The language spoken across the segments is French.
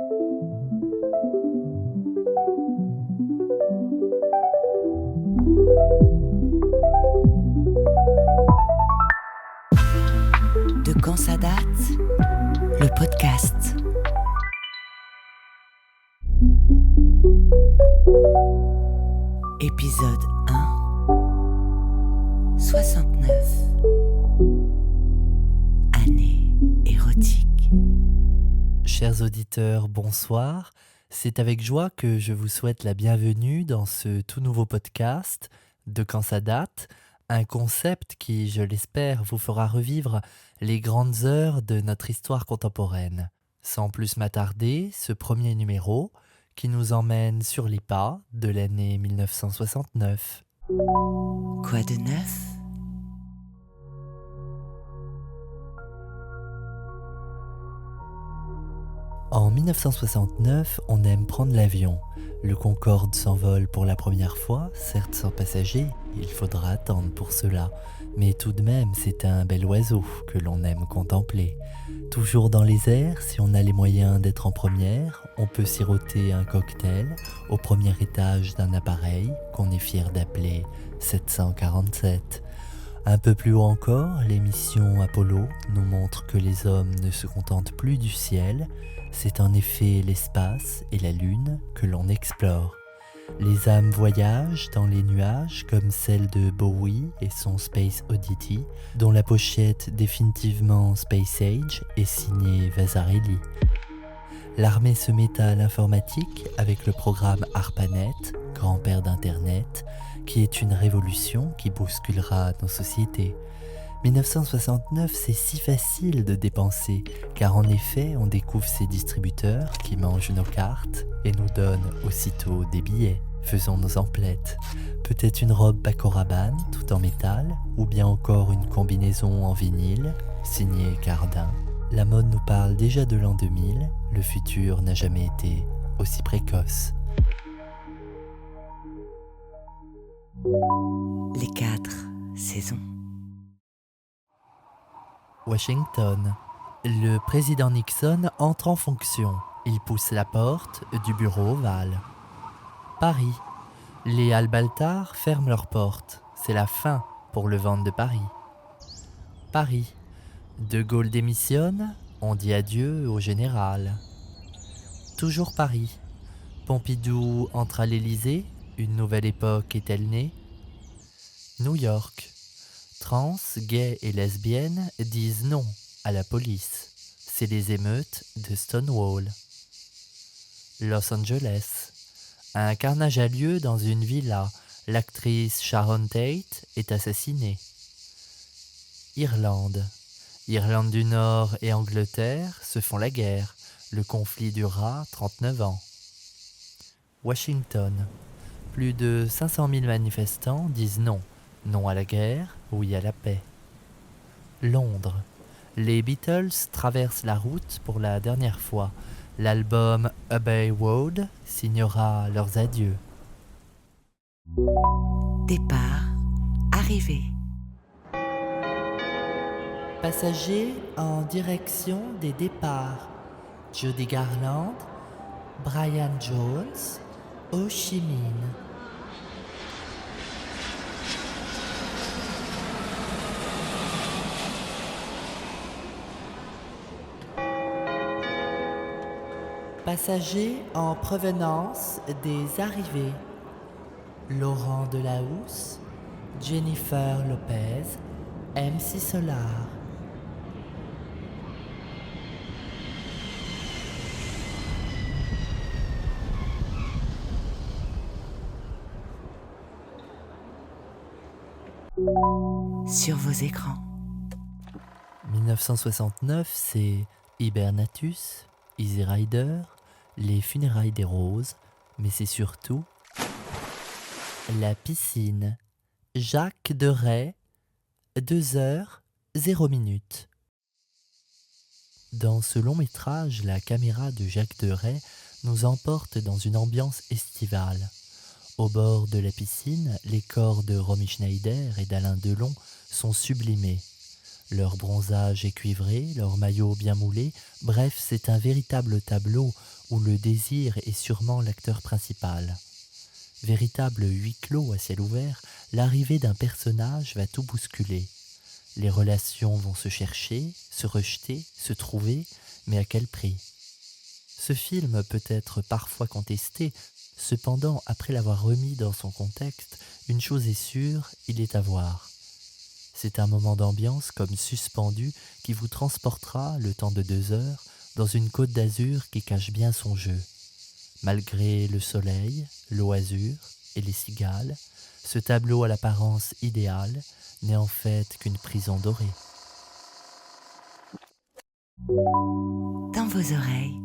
De quand ça date, le podcast. Épisode 1, 69. Année érotique. Chers auditeurs, bonsoir. C'est avec joie que je vous souhaite la bienvenue dans ce tout nouveau podcast De quand ça date, un concept qui, je l'espère, vous fera revivre les grandes heures de notre histoire contemporaine. Sans plus m'attarder, ce premier numéro qui nous emmène sur les pas de l'année 1969. Quoi de neuf ? En 1969, on aime prendre l'avion. Le Concorde s'envole pour la première fois, certes sans passagers, il faudra attendre pour cela. Mais tout de même, c'est un bel oiseau que l'on aime contempler. Toujours dans les airs, si on a les moyens d'être en première, on peut siroter un cocktail au premier étage d'un appareil qu'on est fier d'appeler 747. Un peu plus haut encore, l'émission Apollo nous montre que les hommes ne se contentent plus du ciel, c'est en effet l'espace et la lune que l'on explore. Les âmes voyagent dans les nuages comme celle de Bowie et son Space Oddity, dont la pochette définitivement Space Age est signée Vasarely. L'armée se met à l'informatique avec le programme ARPANET, grand-père d'Internet, qui est une révolution qui bousculera nos sociétés. 1969, c'est si facile de dépenser, car en effet, on découvre ces distributeurs qui mangent nos cartes et nous donnent aussitôt des billets. Faisons nos emplettes. Peut-être une robe Paco Rabanne, tout en métal, ou bien encore une combinaison en vinyle, signée Cardin. La mode nous parle déjà de l'an 2000, le futur n'a jamais été aussi précoce. Les 4 saisons. Washington. Le président Nixon entre en fonction. Il pousse la porte du bureau ovale. Paris. Les Halles-Baltard ferment leurs portes. C'est la fin pour le ventre de Paris. Paris. De Gaulle démissionne. On dit adieu au général. Toujours Paris. Pompidou entre à l'Élysée. Une nouvelle époque est-elle née ? New York. Trans, gays et lesbiennes disent non à la police. C'est les émeutes de Stonewall. Los Angeles. Un carnage a lieu dans une villa. L'actrice Sharon Tate est assassinée. Irlande. Irlande du Nord et Angleterre se font la guerre. Le conflit durera 39 ans. Washington. Plus de 500 000 manifestants disent non. Non à la guerre, oui à la paix. Londres. Les Beatles traversent la route pour la dernière fois. L'album Abbey Road signera leurs adieux. Départ, arrivée. Passagers en direction des départs. Judy Garland, Brian Jones, Ho Chi Minh. Passagers en provenance des arrivées. Laurent Delahousse, Jennifer Lopez, MC Solar. Sur vos écrans. 1969, c'est Hibernatus, Easy Rider, les funérailles des roses, mais c'est surtout la piscine. Jacques Deray, 2h, 0 minutes. Dans ce long métrage, la caméra de Jacques Deray nous emporte dans une ambiance estivale. Au bord de la piscine, les corps de Romy Schneider et d'Alain Delon sont sublimés. Leur bronzage est cuivré, leur maillot bien moulé, bref, c'est un véritable tableau où le désir est sûrement l'acteur principal. Véritable huis clos à ciel ouvert, l'arrivée d'un personnage va tout bousculer. Les relations vont se chercher, se rejeter, se trouver, mais à quel prix ? Ce film peut être parfois contesté, cependant, après l'avoir remis dans son contexte, une chose est sûre, il est à voir. C'est un moment d'ambiance comme suspendu qui vous transportera, le temps de 2 heures, dans une côte d'azur qui cache bien son jeu. Malgré le soleil, l'eau azur et les cigales, ce tableau à l'apparence idéale n'est en fait qu'une prison dorée. Dans vos oreilles.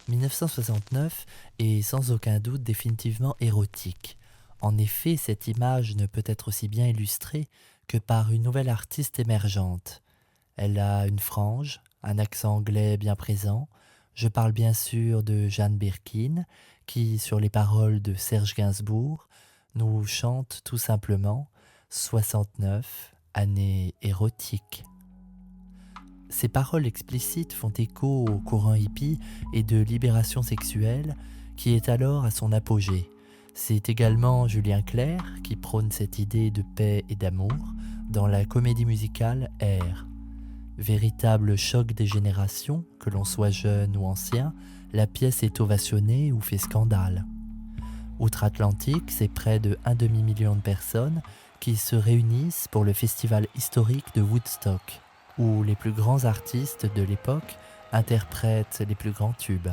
1969 est sans aucun doute définitivement érotique. En effet, cette image ne peut être aussi bien illustrée que par une nouvelle artiste émergente. Elle a une frange, un accent anglais bien présent. Je parle bien sûr de Jane Birkin, qui, sur les paroles de Serge Gainsbourg, nous chante tout simplement 69, année érotique. Ces paroles explicites font écho au courant hippie et de libération sexuelle qui est alors à son apogée. C'est également Julien Clerc qui prône cette idée de paix et d'amour dans la comédie musicale Air. Véritable choc des générations, que l'on soit jeune ou ancien, la pièce est ovationnée ou fait scandale. Outre-Atlantique, c'est près de 1 demi-million de personnes qui se réunissent pour le festival historique de Woodstock, où les plus grands artistes de l'époque interprètent les plus grands tubes.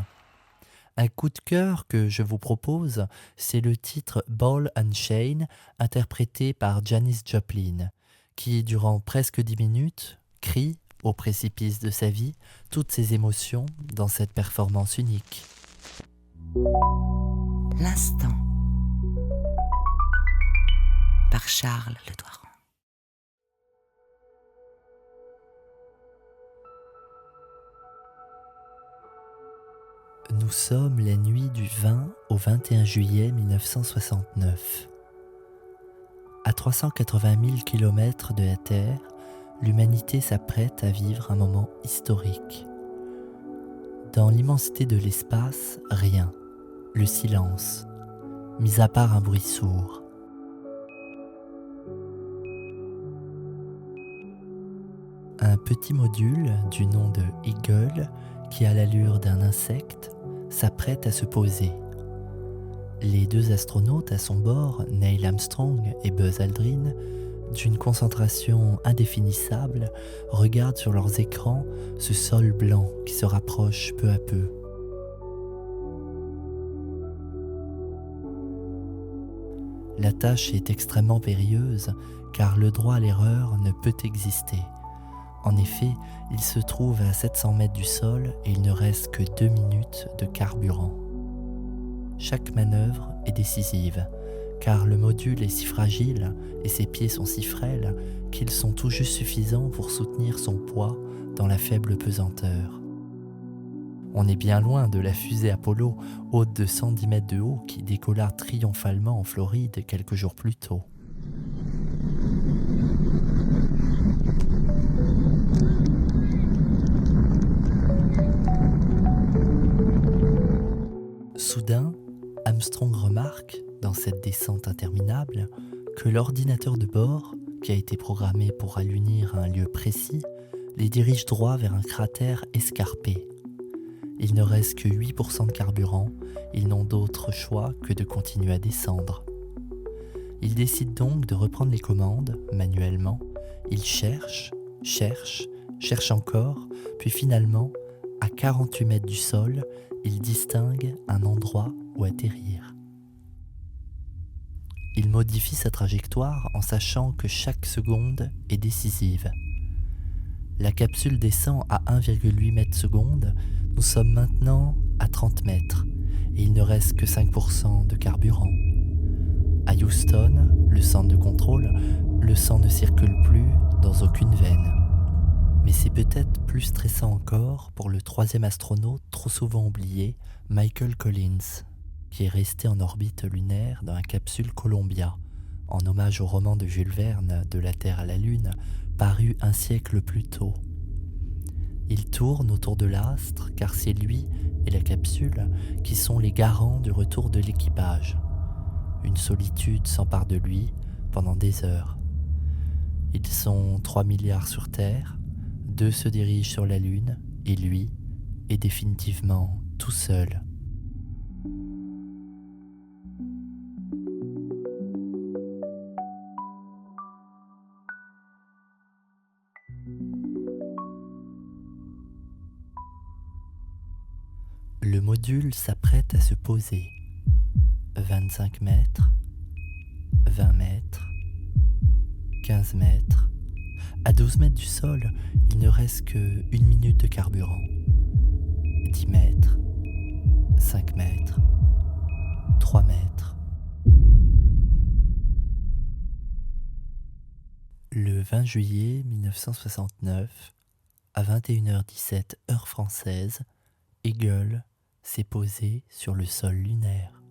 Un coup de cœur que je vous propose, c'est le titre Ball and Chain, interprété par Janis Joplin, qui, durant presque 10 minutes, crie, au précipice de sa vie, toutes ses émotions dans cette performance unique. L'instant. Par Charles Le Doiron. Nous sommes la nuit du 20 au 21 juillet 1969. À 380 000 km de la Terre, l'humanité s'apprête à vivre un moment historique. Dans l'immensité de l'espace, rien, le silence, mis à part un bruit sourd. Un petit module du nom de Eagle, qui a l'allure d'un insecte, s'apprête à se poser. Les 2 astronautes à son bord, Neil Armstrong et Buzz Aldrin, d'une concentration indéfinissable, regardent sur leurs écrans ce sol blanc qui se rapproche peu à peu. La tâche est extrêmement périlleuse car le droit à l'erreur ne peut exister. En effet, il se trouve à 700 mètres du sol et il ne reste que 2 minutes de carburant. Chaque manœuvre est décisive, car le module est si fragile et ses pieds sont si frêles qu'ils sont tout juste suffisants pour soutenir son poids dans la faible pesanteur. On est bien loin de la fusée Apollo, haute de 110 mètres de haut, qui décolla triomphalement en Floride quelques jours plus tôt. Soudain, Armstrong remarque, dans cette descente interminable, que l'ordinateur de bord, qui a été programmé pour allunir à un lieu précis, les dirige droit vers un cratère escarpé. Il ne reste que 8% de carburant, ils n'ont d'autre choix que de continuer à descendre. Ils décident donc de reprendre les commandes, manuellement. Ils cherchent encore, puis finalement, à 48 mètres du sol, ils distinguent un endroit où atterrir. Il modifie sa trajectoire en sachant que chaque seconde est décisive. La capsule descend à 1,8 mètres seconde, nous sommes maintenant à 30 mètres et il ne reste que 5% de carburant. À Houston, le centre de contrôle, le sang ne circule plus dans aucune veine. Mais c'est peut-être plus stressant encore pour le 3e astronaute trop souvent oublié, Michael Collins, qui est resté en orbite lunaire dans la capsule Columbia, en hommage au roman de Jules Verne, De la Terre à la Lune, paru un siècle plus tôt. Il tourne autour de l'astre car c'est lui et la capsule qui sont les garants du retour de l'équipage. Une solitude s'empare de lui pendant des heures. Ils sont 3 milliards sur Terre, 2 se dirigent sur la Lune et lui est définitivement tout seul. Le module s'apprête à se poser. 25 mètres, 20 mètres, 15 mètres. À 12 mètres du sol, il ne reste que 1 minute de carburant. 10 mètres, 5 mètres, 3 mètres. Le 20 juillet 1969, à 21h17 heure française, Eagle s'est posé sur le sol lunaire.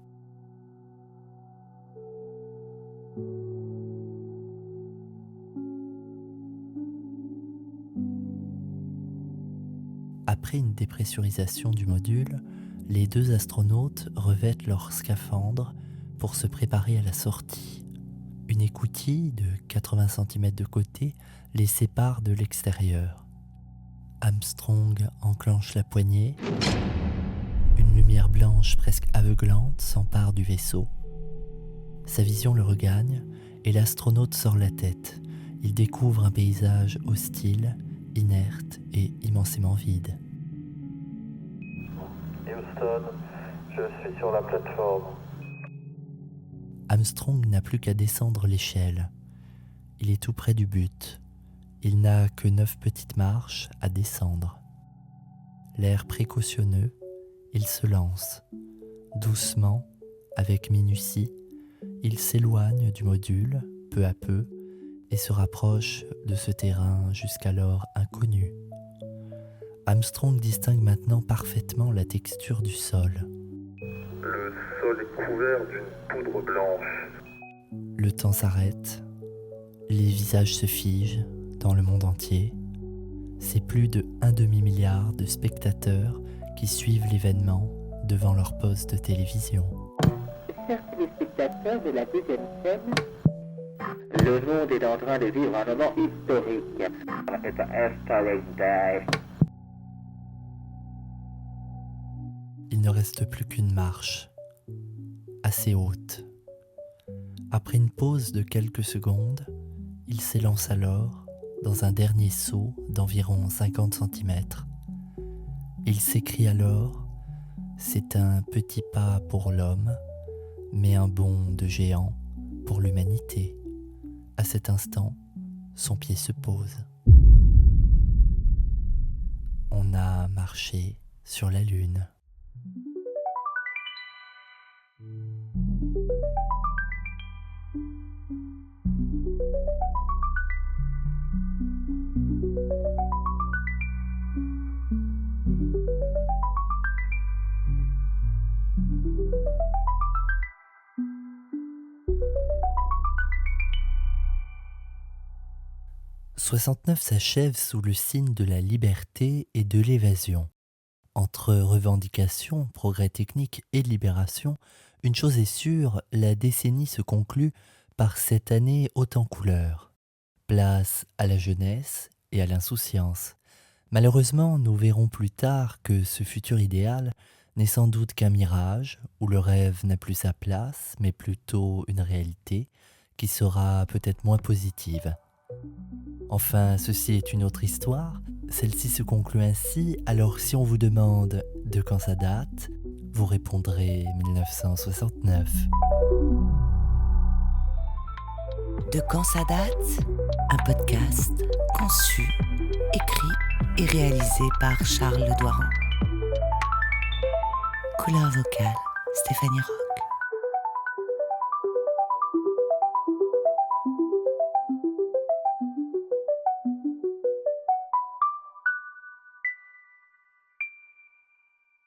Après une dépressurisation du module, les 2 astronautes revêtent leurs scaphandres pour se préparer à la sortie. Une écoutille de 80 cm de côté les sépare de l'extérieur. Armstrong enclenche la poignée. Une lumière blanche presque aveuglante s'empare du vaisseau. Sa vision le regagne et l'astronaute sort la tête. Il découvre un paysage hostile, inerte et immensément vide. Houston, je suis sur la plateforme. Armstrong n'a plus qu'à descendre l'échelle. Il est tout près du but. Il n'a que 9 petites marches à descendre. L'air précautionneux, il se lance. Doucement, avec minutie, il s'éloigne du module, peu à peu, et se rapproche de ce terrain jusqu'alors inconnu. Armstrong distingue maintenant parfaitement la texture du sol. Le sol est couvert d'une poudre blanche. Le temps s'arrête, les visages se figent dans le monde entier. C'est plus de 1 demi-milliard de spectateurs qui suivent l'événement devant leur poste de télévision. Chers téléspectateurs de la deuxième scène, le monde est en train de vivre un moment historique. It's a historic day. Il ne reste plus qu'une marche, assez haute. Après une pause de quelques secondes, il s'élance alors dans un dernier saut d'environ 50 cm. Il s'écrie alors « C'est un petit pas pour l'homme, mais un bond de géant pour l'humanité ». À cet instant, son pied se pose. On a marché sur la Lune. « 69 s'achève sous le signe de la liberté et de l'évasion. Entre revendications, progrès techniques et libération, une chose est sûre, la décennie se conclut par cette année haute en couleurs. Place à la jeunesse et à l'insouciance. Malheureusement, nous verrons plus tard que ce futur idéal n'est sans doute qu'un mirage, où le rêve n'a plus sa place, mais plutôt une réalité qui sera peut-être moins positive. Enfin, ceci est une autre histoire. Celle-ci se conclut ainsi, alors si on vous demande de quand ça date, vous répondrez 1969. De quand ça date ? Un podcast conçu, écrit et réalisé par Charles Ledoiran. Couleur vocale, Stéphanie Roch.